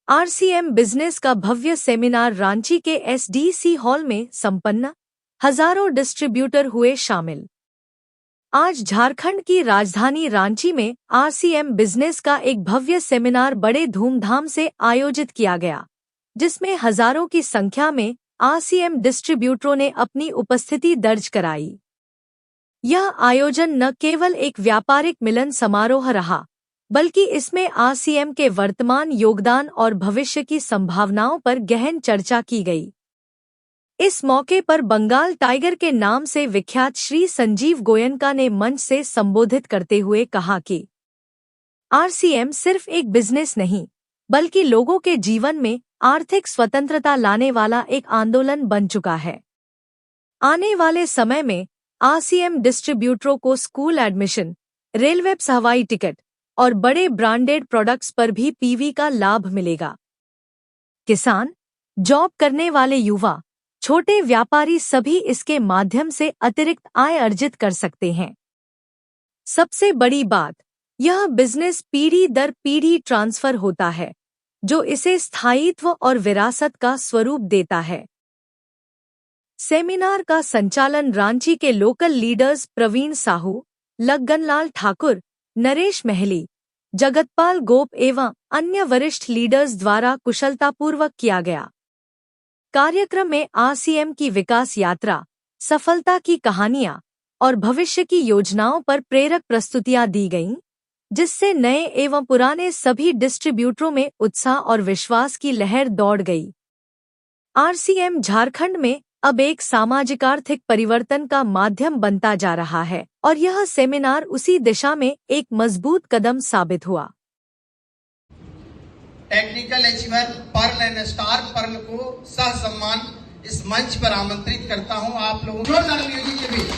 RCM business का भव्य seminar Ranchi के SDC hall में संपन्न, हजारों डिस्ट्रीब्यूटर हुए शामिल। आज झारखंड की राजधानी रांची में आरसीएम बिजनेस का एक भव्य सेमिनार बड़े धूमधाम से आयोजित किया गया, जिसमें हजारों की संख्या में आरसीएम डिस्ट्रीब्यूटरों ने अपनी उपस्थिति दर्ज कराई। यह आयोजन न केवल एक व्यापारिक मिलन समारोह रहा, बल्कि इसमें आरसीएम के वर्तमान योगदान और भविष्य की संभावनाओं पर गहन चर्चा की गई। इस मौके पर बंगाल टाइगर के नाम से विख्यात श्री संजीव गोयनका ने मंच से संबोधित करते हुए कहा कि आरसीएम सिर्फ एक बिजनेस नहीं, बल्कि लोगों के जीवन में आर्थिक स्वतंत्रता लाने वाला एक आंदोलन बन चुका है। आने वाले समय में आरसीएम डिस्ट्रीब्यूटरों को स्कूल एडमिशन, रेलवे हवाई टिकट और बड़े ब्रांडेड प्रोडक्ट्स पर भी पीवी का लाभ मिलेगा। किसान, जॉब करने वाले युवा, छोटे व्यापारी सभी इसके माध्यम से अतिरिक्त आय अर्जित कर सकते हैं। सबसे बड़ी बात, यह बिजनेस पीढ़ी दर पीढ़ी ट्रांसफर होता है, जो इसे स्थायित्व और विरासत का स्वरूप देता है। सेमिनार का संचालन रांची के लोकल लीडर्स प्रवीण साहू, लग्गनलाल ठाकुर, नरेश महली, जगतपाल गोप एवं अन्य वरिष्ठ लीडर्स द्वारा कुशलतापूर्वक किया गया। कार्यक्रम में आरसीएम की विकास यात्रा, सफलता की कहानियां और भविष्य की योजनाओं पर प्रेरक प्रस्तुतियां दी गईं, जिससे नए एवं पुराने सभी डिस्ट्रीब्यूटरों में उत्साह और विश्वास की लहर दौड़ गई। आरसीएम झारखंड में अब एक सामाजिक आर्थिक परिवर्तन का माध्यम बनता जा रहा है और यह सेमिनार उसी दिशा में एक मजबूत कदम साबित हुआ। Technical achiever pearl and star pearl को सह सम्मान इस मंच पर आमंत्रित करता हूं। आप लोगों जोरदार म्यूजिक के बीच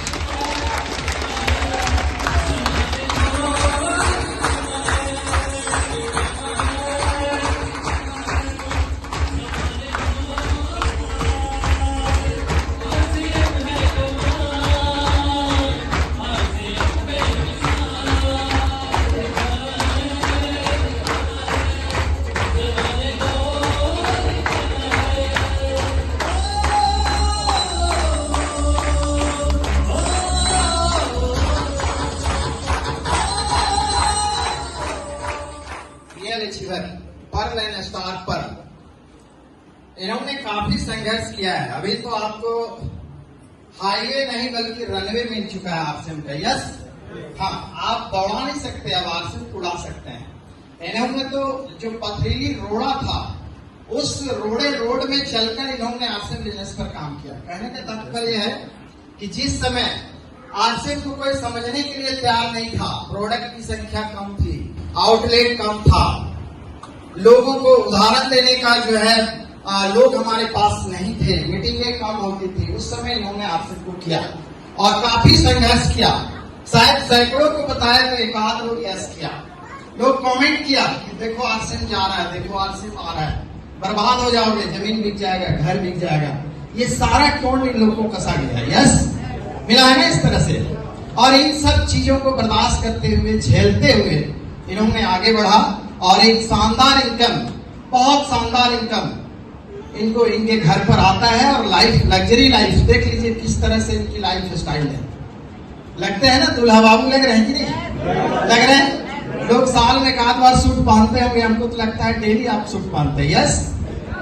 पर्ल एंड स्टार पर्ल इन्होंने काफी संघर्ष किया है। अभी तो आपको हाईवे नहीं बल्कि रनवे मिल चुका है आरसीएम का। यस, हाँ, आप दौड़ा नहीं सकते, अब आरसीएम उड़ा सकते हैं। इन्होंने तो जो पथरीली रोड़ा था, उस रोड में चलकर इन्होंने आरसीएम बिजनेस पर काम किया। कहने का तात्पर्य है कि जिस समय आरसीएम को कोई समझने के लिए तैयार नहीं था, प्रोडक्ट की संख्या कम थी, आउटलेट कम था, लोगों को उदाहरण देने का जो है लोग हमारे पास नहीं थे, मीटिंगें कम होती थी, उस समय इन्होंने आरसीएम को किया और काफी संघर्ष किया। शायद सैकड़ों को बताया तो एक आध लोग यस किया। लोग कमेंट किया कि देखो आरसीएम जा रहा है, देखो आरसीएम आ रहा है, बर्बाद हो जाओगे, जमीन बिक जाएगा, घर बिक जाएगा। ये सारा टोन इन लोगों को कसा गया। यस, मिला है ना इस तरह से। और इन सब चीजों को बर्दाश्त करते हुए, झेलते हुए इन्होंने आगे बढ़ा और एक शानदार इनकम, बहुत शानदार इनकम इनको इनके घर पर आता है। और लाइफ, लग्जरी लाइफ देख लीजिए किस तरह से इनकी लाइफ स्टाइल है। लगते हैं ना दूल्हा बाबू, लग रहे हैं कि नहीं लग रहे हैं? लोग साल में एक आध बार सूट पहनते होंगे, हमको तो लगता है डेली आप सूट पहनते हैं। यस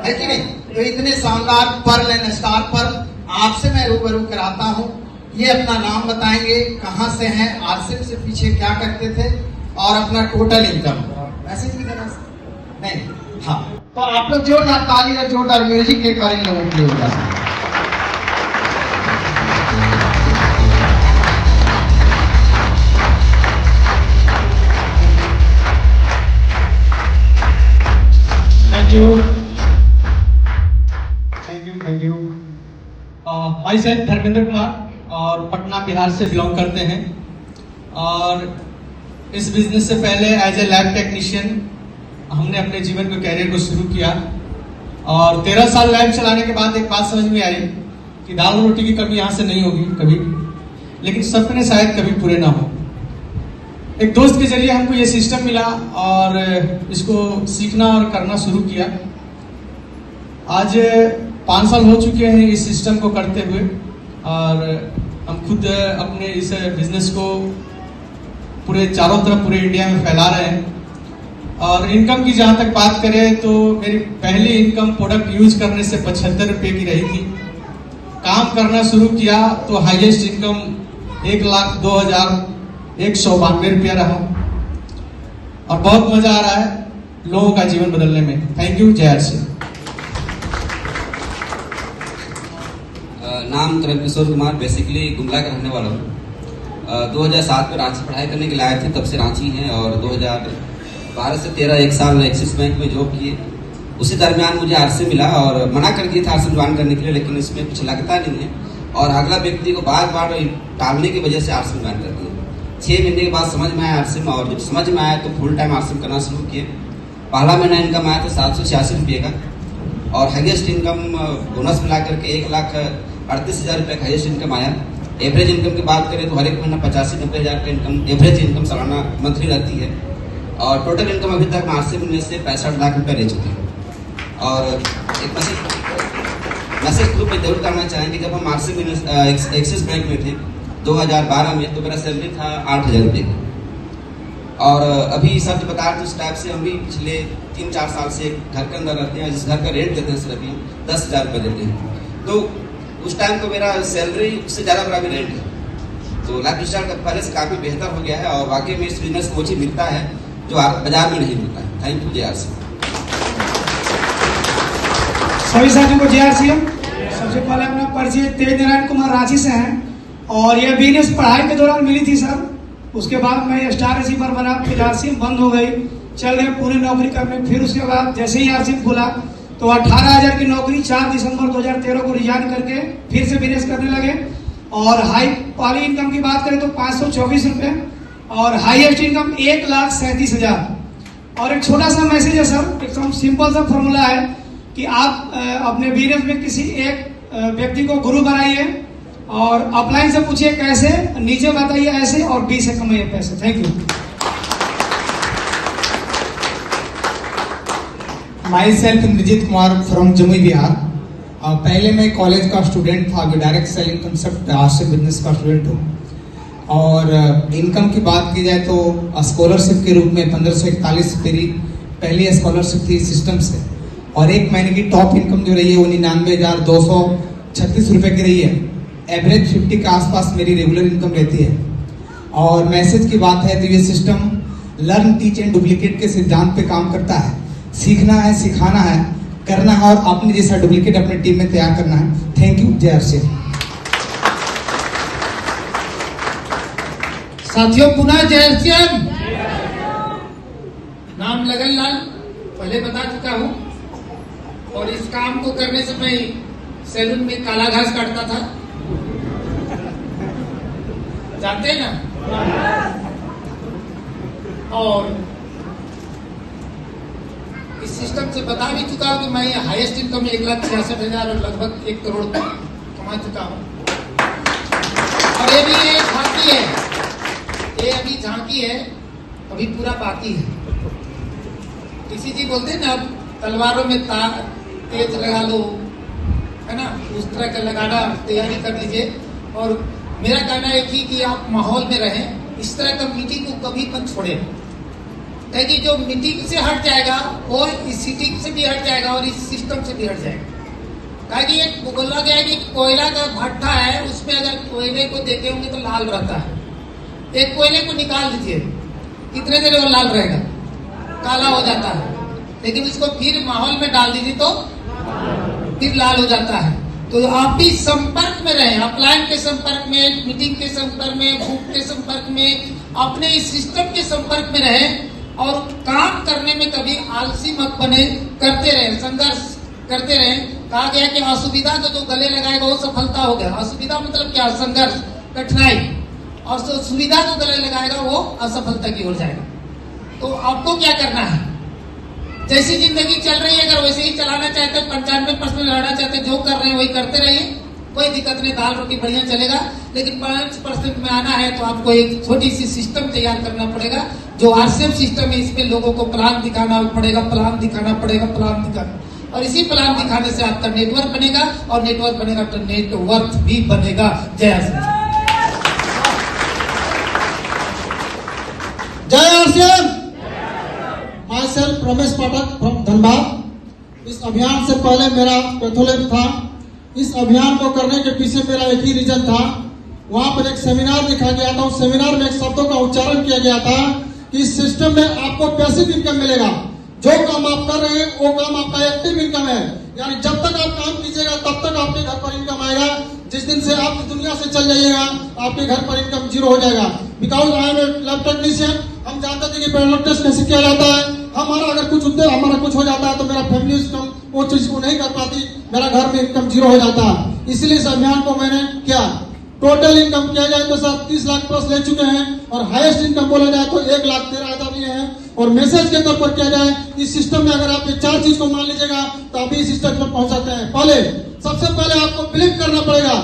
है कि नहीं? तो इतने शानदार पर्ल एंड स्टार पर्ल आपसे मैं रूबरू कराता हूँ। ये अपना नाम बताएंगे, कहाँ से हैं, आरसीएम से पीछे क्या करते थे और अपना टोटल इनकम मैसेज भी देना नहीं। हाँ, तो आप लोग जोरदार ताली और जोरदार म्यूजिक एक बार इन लोगों के लिए होगा। Thank you, thank you, thank you. भाई साहब धर्मेंद्र कुमार और पटना बिहार से बिलोंग करते हैं और इस बिजनेस से पहले एज ए लैब टेक्नीशियन हमने अपने जीवन के कैरियर को शुरू किया और 13 साल लैब चलाने के बाद एक बात समझ में आई कि दाल रोटी की कमी यहाँ से नहीं होगी कभी, लेकिन सपने शायद कभी पूरे ना हो। एक दोस्त के जरिए हमको ये सिस्टम मिला और इसको सीखना और करना शुरू किया। आज 5 साल हो चुके हैं इस सिस्टम को करते हुए और हम खुद अपने इस बिजनेस को पूरे चारों तरफ पूरे इंडिया में फैला रहे हैं। और इनकम की जहां तक बात करें तो मेरी पहली इनकम प्रोडक्ट यूज करने से 75 रुपये की रही थी। काम करना शुरू किया तो हाईएस्ट इनकम 1,02,192 रुपया रहा और बहुत मजा आ रहा है लोगों का जीवन बदलने में। Thank you. जय आरसी। नाम करण किशोर कुमार, बेसिकली गुमला का रहने वाला हूँ। 2007 में रांची पढ़ाई करने के लिए आए थे, तब से रांची हैं और 2012 से 13 एक साल एक्सिस बैंक में जॉब किए। उसी दरमियान मुझे आरसी मिला और मना कर दिया था आरसी ज्वाइन करने के लिए, लेकिन इसमें कुछ लगता नहीं है और अगला व्यक्ति को बार बार टालने की वजह से आरसी ज्वाइन कर दिया। 6 महीने के बाद समझ में आया आरसी में, और जब समझ में आया तो फुल टाइम आरसी करना शुरू किए। पहला महीना इनकम आया था 786 रुपये का और हाईएस्ट इनकम बोनस मिला करके 1,38,000 रुपये का हाईएस्ट इनकम आया। एवरेज इनकम की बात करें तो हर एक महीना 85-90 हज़ार का इनकम एवरेज इनकम सालाना मंथली रहती है और टोटल इनकम अभी तक आरसी मिलने से 65 लाख रुपये ले चुके हैं। और एक मैसेज ग्रुप में जरूर करना चाहेंगे, जब हम आरसी एक्सिस बैंक में थे 2012 में तो मेरा सैलरी था 8,000 रुपये का और अभी सर जो बता रहे थे उस टाइप से हम भी पिछले 3-4 साल से घर के अंदर रहते हैं, जिस घर का रेंट लेते हैं सर अभी 10,000 रुपये देते हैं। तो उस टाइम को मेरा सैलरी उससे ज़्यादा मेरा भी रेंट है, तो लाइफ स्टाइल का पहले से काफ़ी बेहतर हो गया है और वाकई में इस बिजनेस को चीज मिलता है जो बाजार में नहीं मिलता है। Thank you. JRC। सभी साथियों को JRC। सबसे पहले अपना परिचय तेज नारायण कुमार रांची से हैं और यह बिजनेस पढ़ाई के दौरान मिली थी सर। उसके बाद मैं स्टार रिसीवर बना, फिर आरसी बंद हो गई, चल गए पूरी नौकरी करने। फिर उसके बाद जैसे ही आरसी खुला तो 18,000 की नौकरी 4 दिसंबर 2013 को रिजाइन करके फिर से बिजनेस करने लगे। और हाई वाली इनकम की बात करें तो 524 रुपये और हाईएस्ट इनकम 1,37,000। और एक छोटा सा मैसेज है सर, एकदम सिंपल सा फॉर्मूला है कि आप अपने बिजनेस में किसी एक व्यक्ति को गुरु बनाइए और अपलाइन से पूछिए कैसे, नीचे बताइए ऐसे और बी से कमाइए पैसे। Thank you. Myself Indrajeet Kumar from Jamui Bihar. पहले मैं कॉलेज का स्टूडेंट था, अभी direct selling concept RC business का स्टूडेंट हूँ। और इनकम की बात की जाए तो स्कॉलरशिप के रूप में 1541 मेरी पहली स्कॉलरशिप थी सिस्टम से और एक महीने की टॉप इनकम जो रही है वो 99,236 रुपये की रही है। एवरेज 50 के आसपास मेरी रेगुलर इनकम रहती है। और मैसेज की बात है तो ये system learn teach and duplicate के सिद्धांत पे काम करता है। सीखना है, सिखाना है, करना है और अपने जैसा डुप्लीकेट अपनी टीम में तैयार करना है। Thank you. JRC। साथियों पुनः JRC। नाम लगन लाल, पहले बता चुका हूं और इस काम को करने से मैं सैलून में काला घास काटता था, जानते हैं ना। और इस सिस्टम से बता भी चुका हूं कि मैं हाईएस्ट इनकम 1,66,000 और लगभग 1 करोड़ कमा चुका हूं। और ये भी एक झांकी है, ये अभी झांकी है, अभी पूरा बाकी है। किसी जी बोलते हैं ना, अब तलवारों में तार तेज लगा लो, है ना, उस तरह का लगाना तैयारी कर लीजिए। और मेरा कहना है कि आप माहौल में रहें, इस तरह का मीटिंग को कभी मत छोड़े, क्योंकि जो मीटिंग से हट जाएगा वो इस सिटिंग से भी हट जाएगा और इस सिस्टम से भी हट जाएगा। क्योंकि एक बोला गया है कि कोयला का भट्ठा है, उसमें अगर कोयले को देखे होंगे तो लाल रहता है। एक कोयले को निकाल दीजिए, कितने देर वो लाल रहेगा, काला हो जाता है। लेकिन उसको फिर माहौल में डाल दीजिए तो फिर लाल हो जाता है। तो आप भी संपर्क में रहें, अपलाइन के संपर्क में, मीटिंग के संपर्क में, बुक के संपर्क में, अपने इस सिस्टम के संपर्क में रहें और काम करने में कभी आलसी मत बने, करते रहें, संघर्ष करते रहें। कहा गया कि असुविधा को जो गले लगाएगा वो सफलता हो गया। असुविधा मतलब क्या? संघर्ष, कठिनाई। और जो सुविधा को गले लगाएगा वो असफलता की ओर जाएगा। तो आपको क्या करना है? जैसी जिंदगी चल रही है अगर वैसे ही चलाना चाहते, 95% लड़ना चाहते, जो कर रहे हैं वही करते रहिए। कोई दिक्कत नहीं, दाल रोटी बढ़िया चलेगा। लेकिन 5% में आना है तो आपको एक छोटी सी सिस्टम तैयार करना पड़ेगा, जो आरसीएम सिस्टम है। इसमें लोगों को प्लान दिखाना पड़ेगा, प्लान दिखाना, और इसी प्लान दिखाने से आपका नेटवर्क बनेगा, और नेटवर्क बनेगा तो नेटवर्क भी बनेगा। जय आरसीएम। जय RCM. My self Ramesh Pathak from Dhanbad. इस अभियान से पहले मेरा पैथोलैब था। इस अभियान को करने के पीछे मेरा एक ही रीजन था। वहां पर एक सेमिनार दिखा गया था। उस सेमिनार में एक शब्दों का उच्चारण किया गया था कि इस सिस्टम में आपको पैसिव इनकम मिलेगा। जो काम आप कर रहे हैं वो काम आपका एक्टिव इनकम है, यानी जब तक आप काम कीजिएगा तब तक आपके घर पर इनकम आएगा। जिस दिन से आप दुनिया से चल जाइएगा आपके घर पर इनकम जीरो हो जाएगा। Because I am a lab technician. हम जानते थे कि पेरोल टेस्ट कैसे किया जाता है। हमारा अगर हमारा कुछ हो जाता है तो मेरा फैमिली इनकम वो चीज को नहीं कर पाती, मेरा घर में इनकम जीरो हो जाता है। इसलिए इस अभियान को मैंने किया। टोटल इनकम किया जाए तो सर 30 लाख प्लस ले चुके हैं, और हाईएस्ट इनकम बोला जाए तो 1,13,000 लिए हैं। और मैसेज के तौर पर किया जाए, इस सिस्टम में अगर आप ये 4 चीज को मान लीजिएगा तो अभी इस स्टेज पर पहुंच सकते हैं। सबसे पहले आपको बिलीव करना पड़ेगा।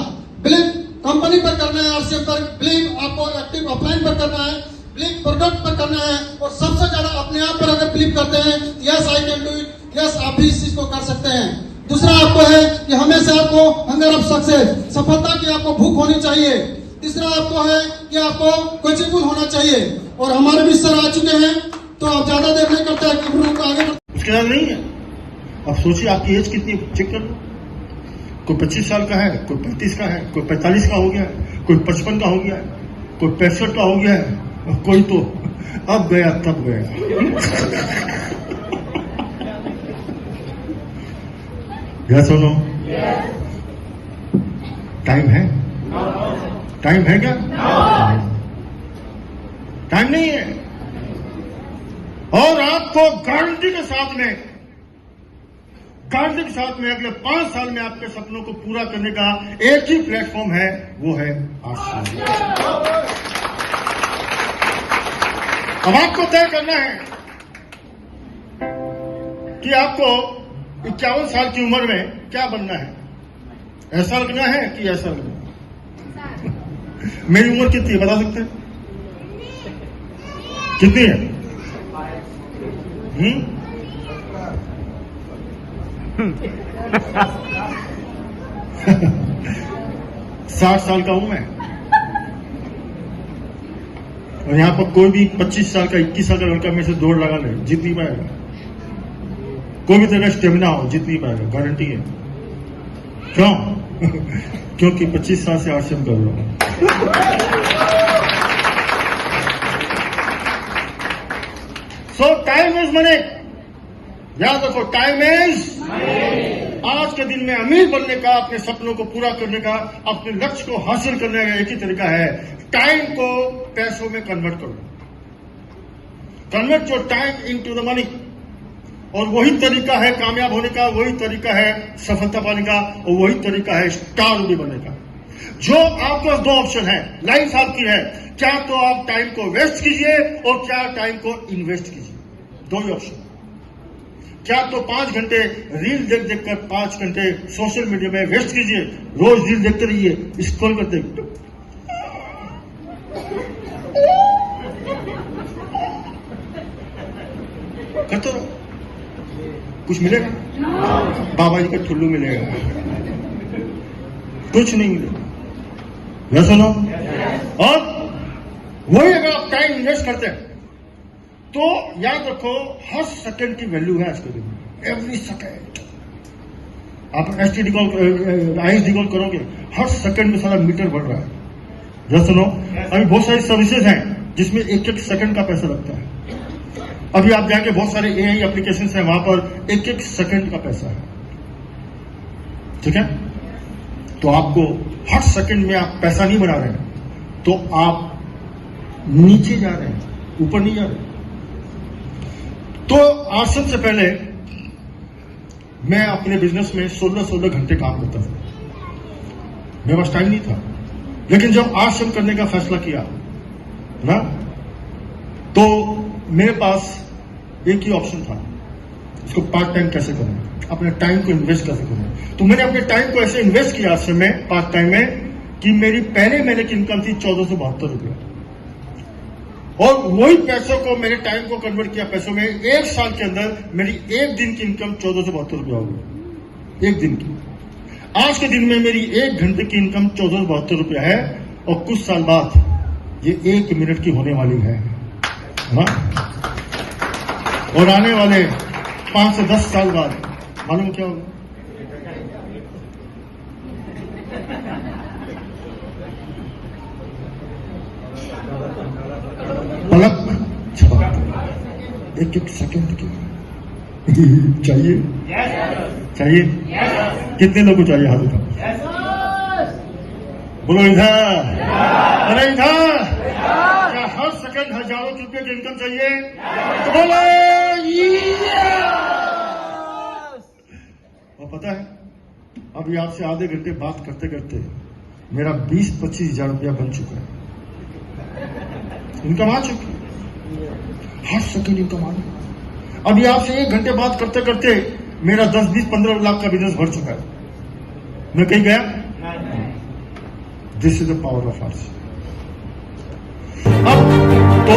बिलीव कंपनी पर करना है, आरसीएम पर बिलीव आपको एक्टिव ऑफलाइन पर करना है, बिलीव प्रोडक्ट पर करना है, और सबसे ज्यादा अपने आप पर अगर बिलीव करते हैं, yes I can do it, yes आप भी इस चीज को कर सकते हैं। दूसरा आपको है कि हमेशा आपको हंगर ऑफ सक्सेस, सफलता की आपको भूख होनी चाहिए। तीसरा आपको है कि आपको कोचेबल होना चाहिए। और हमारे भी सर आ चुके हैं, तो आप ज्यादा देर नहीं करते हैं कि आगे उसके बाद नहीं है। अब सोचिए आपकी एज कितनी, चेक कर लो। कोई 25 साल का है, कोई 35 का है, कोई 45 का हो गया है, कोई 55 का हो गया है, कोई 65 का हो गया है, और कोई तो अब गया तब गया। यस और नो? टाइम है? टाइम है क्या? टाइम नहीं है। और आपको गारंटी के साथ में अगले 5 साल में आपके सपनों को पूरा करने का एक ही प्लेटफॉर्म है, वो है आरसीएम। अब आपको तय करना है कि आपको 51 साल की उम्र में क्या बनना है। ऐसा लगना है कि ऐसा लगना है। मेरी उम्र कितनी है बता सकते हैं? कितनी है? 60 साल का हूं मैं, और यहां पर कोई भी 25 साल का 21 साल का लड़का मेरे से दौड़ लगा ले, जीत नहीं पाएगा। कोई भी तरह का स्टेमिना हो, जीत नहीं पाएगा, गारंटी है। क्यों? क्योंकि 25 साल से आरसीएम कर रहा हूं। सो टाइम इज मनी। याद रखो, टाइम इज आज के दिन में अमीर बनने का, अपने सपनों को पूरा करने का, अपने लक्ष्य को हासिल करने का एक ही तरीका है, टाइम को पैसों में कन्वर्ट करो। Convert your time into the money. और वही तरीका है कामयाब होने का, वही तरीका है सफलता पाने का, और वही तरीका है स्टार भी बनने का। जो आपके पास 2 ऑप्शन है, लाइफ आपकी है, क्या तो आप टाइम को वेस्ट कीजिए और क्या टाइम को इन्वेस्ट कीजिए। 2 ही ऑप्शन। क्या तो 5 घंटे रील देख कर 5 घंटे सोशल मीडिया में वेस्ट कीजिए, रोज रील देखते रहिए, स्क्रॉल करते करते रहो, कुछ मिलेगा? बाबा जी का ठुल्लू मिलेगा, कुछ नहीं मिलेगा। यस और नो? और वही अगर आप टाइम इन्वेस्ट करते हैं तो याद रखो, हर सेकंड की वैल्यू है आज के दिन में। एवरी सेकंड आप एसटीडी कॉल, आईएसडी कॉल करोगे, हर सेकंड में सारा मीटर बढ़ रहा है। यस और नो? अभी बहुत सारी सर्विसेज हैं जिसमें 1-1 सेकंड का पैसा लगता है। अभी आप जाएंगे, बहुत सारे एआई एप्लीकेशन हैं, वहां पर 1-1 सेकंड का पैसा है। ठीक है? तो आपको हर सेकंड में आप पैसा नहीं बना रहे हैं, तो आप नीचे जा रहे हैं, ऊपर नहीं जा रहे। तो आज सबसे पहले मैं अपने बिजनेस में 16 घंटे काम करता था। मेरे पास टाइम नहीं था, लेकिन जब आश्रम करने का फैसला किया ना, तो मेरे पास एक ही ऑप्शन था, इसको पार्ट टाइम कैसे करूं। अपने टाइम को इन्वेस्ट कर सकूं। तो मैंने अपने टाइम को ऐसे इन्वेस्ट किया समय पार्ट टाइम में कि मेरी पहले महीने की इनकम थी 1472 रुपया, और वही पैसों को मेरे टाइम को कन्वर्ट किया पैसों में। 1 साल के अंदर मेरी एक दिन की इनकम 1472 रुपया हो गई, एक दिन की। आज के दिन में मेरी 1 घंटे की इनकम 1472 रुपया है, और कुछ साल बाद ये 1 मिनट की होने वाली है ना? और आने वाले 5 से 10 साल बाद मालूम क्या होगा? पलक एक एक सेकंड की चाहिए चाहिए कितने लोगों को चाहिए? हाथ उठाओ, बोलो इधर, अरे इधर। क्या हर सेकंड हजारों रुपए की इनकम चाहिए? तो बोलो और पता है अभी आपसे आधे घंटे बात करते करते मेरा 20-25 हजार रुपया बन चुका है, इनकम आ चुकी है, हर सेकंड इनकम आ रही। अभी आपसे 1 घंटे बात करते करते मेरा 10-20-15 लाख का बिजनेस बढ़ चुका है। मैं कहीं गया? This is the power of arts. अब तो